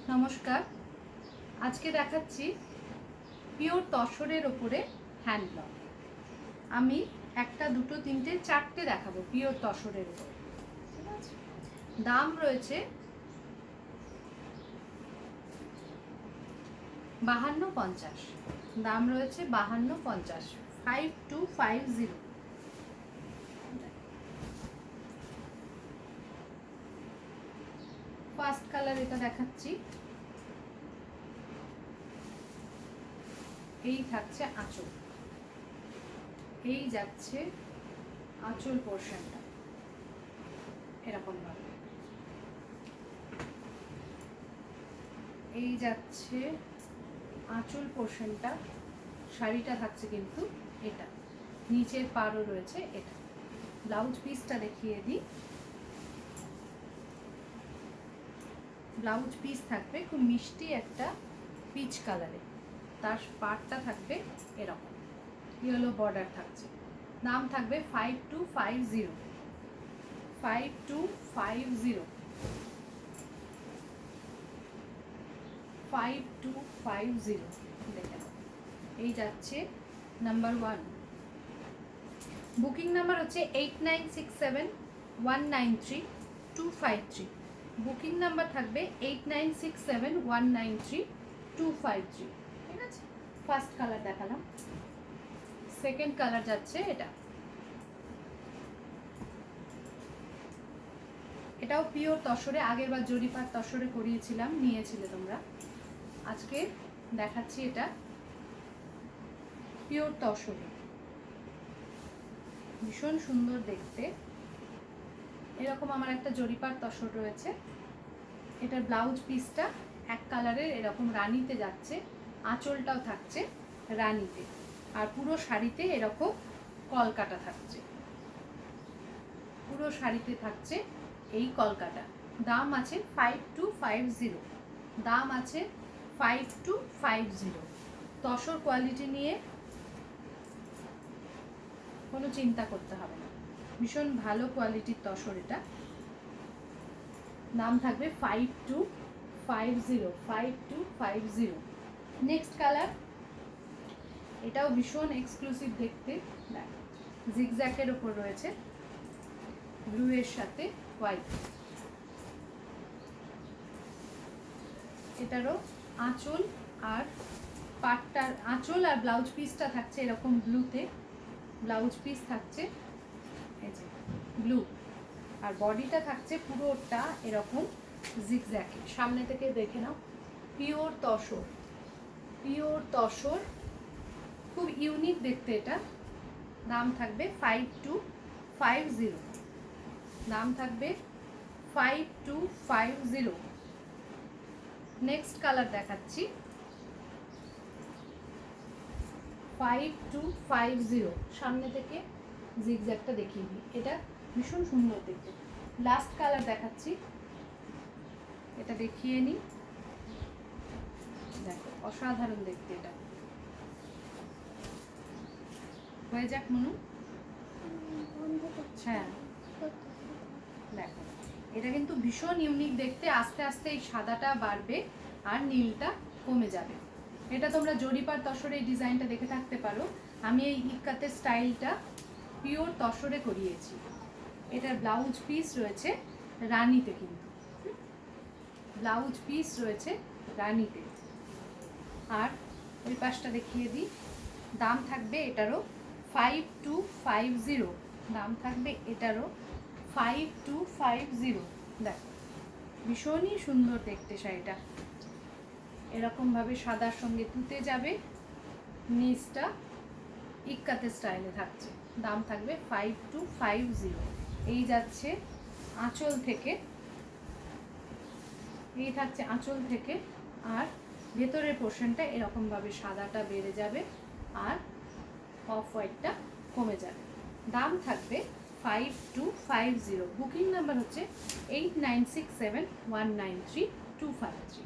নমস্কার। আজকে দেখাচ্ছি পিওর তসরের ওপরে হ্যান্ডলুম। আমি একটা দুটো তিনটে চারটে দেখাবো পিওর তসরের ওপরে। ঠিক আছে, দাম রয়েছে 5250। দাম রয়েছে 5250, 5250। ফার্স্ট কালার এটা দেখাচ্ছি। এই থাকছে আঁচল, এই যাচ্ছে আঁচল পোর্শনটা এরকম ভাবে, এই যাচ্ছে আঁচল পোর্শনটা। শাড়িটা থাকছে কিন্তু এটা, নিচের পাড়ও রয়েছে এটা। ব্লাউজ পিসটা দেখিয়ে দিই। ব্লাউজ পিস থাকবে খুব মিষ্টি একটা পিচ কালারে, তার পাড়টা থাকবে এরকম, ইয়েলো বর্ডার থাকছে। দাম থাকবে 5250, 5250, 5250। দেখে নাও, এই যাচ্ছে নাম্বার 1। বুকিং নাম্বার হচ্ছে 8967193253। বুকিং নাম্বার থাকবে 8967193253। ঠিক আছে, ফার্স্ট কালার দেখালাম। সেকেন্ড কালার যাচ্ছে এটা। এটাও পিওর তসরে, আগেরবার জরিপার তসরে করিয়েছিলাম, নিয়েছিলে তোমরা। আজকে দেখাচ্ছি এটা পিওর তসরে, ভীষণ সুন্দর দেখতে। এরকম আমার একটা জরিপার তসর রয়েছে। এটার ব্লাউজ পিসটা এক কালারের এরকম রানীতে যাচ্ছে, আঁচলটাও থাকছে রানীতে, আর পুরো শাড়িতে এরকম কলকাটা থাকছে। পুরো শাড়িতে থাকছে এই কলকাটা। দাম আছে 5250, দাম আছে 5250। তসর কোয়ালিটি নিয়ে কোনো চিন্তা করতে হবে না, ভীষণ ভালো কোয়ালিটির তসর এটা। দাম থাকবে 5250, 5250। নেক্সট কালার, এটাও ভীষণ এক্সক্লুসিভ দেখতে। জিগজ্যাকের ওপর রয়েছে, ব্লু এর সাথে হোয়াইট। এটারও আঁচল আর পাটটার, আঁচল আর ব্লাউজ পিসটা থাকছে এরকম ব্লুতে। ব্লাউজ পিস থাকছে এই যে ব্লু, আর বডিটা থাকছে পুরোটা এরকম জিগজ্যাকে। সামনে থেকে দেখে নাও, পিওর তসর, পিওর তসর, খুব ইউনিক দেখতে এটা। দাম থাকবে 5250, দাম থাকবে 5250। নেক্সট কালার দেখাচ্ছি 5250। সামনে থেকে জিগজ্যাগটা দেখিয়ে দিই, এটা ভীষণ সুন্দর দেখতে। লাস্ট কালার দেখাচ্ছি, এটা দেখিয়ে নিই। দেখো অসাধারণ দেখতে এটা। হয়ে যাক মনু। হ্যাঁ দেখো, এটা কিন্তু ভীষণ ইউনিক দেখতে। আস্তে আস্তে এই সাদাটা বাড়বে আর নীলটা কমে যাবে। এটা তোমরা জরিপার তসরে এই ডিজাইনটা দেখে থাকতে পারো। আমি এই ইক্কাতের স্টাইলটা পিওর তসরে করিয়েছি। এটার ব্লাউজ পিস রয়েছে রানীতে, কিন্তু ব্লাউজ পিস রয়েছে রানীতে। আর ওই পাশটা দেখিয়ে দিই। দাম থাকবে এটারও 5250, দাম থাকবে এটারও 5250। দেখো ভীষণই সুন্দর দেখতে শাড়িটা, এরকমভাবে সাদার সঙ্গে তুতে যাবে, নিচটা ইক্কাতে স্টাইলে থাকছে। দাম থাকবে 5250। এই যাচ্ছে আঁচল থেকে, এই থাকছে আঁচল থেকে, আর ভেতরের পোর্শনটা এরকমভাবে সাদাটা বেড়ে যাবে আর অফ হোয়াইটটা কমে যাবে। দাম থাকবে 5250। বুকিং নাম্বার হচ্ছে 8967193253।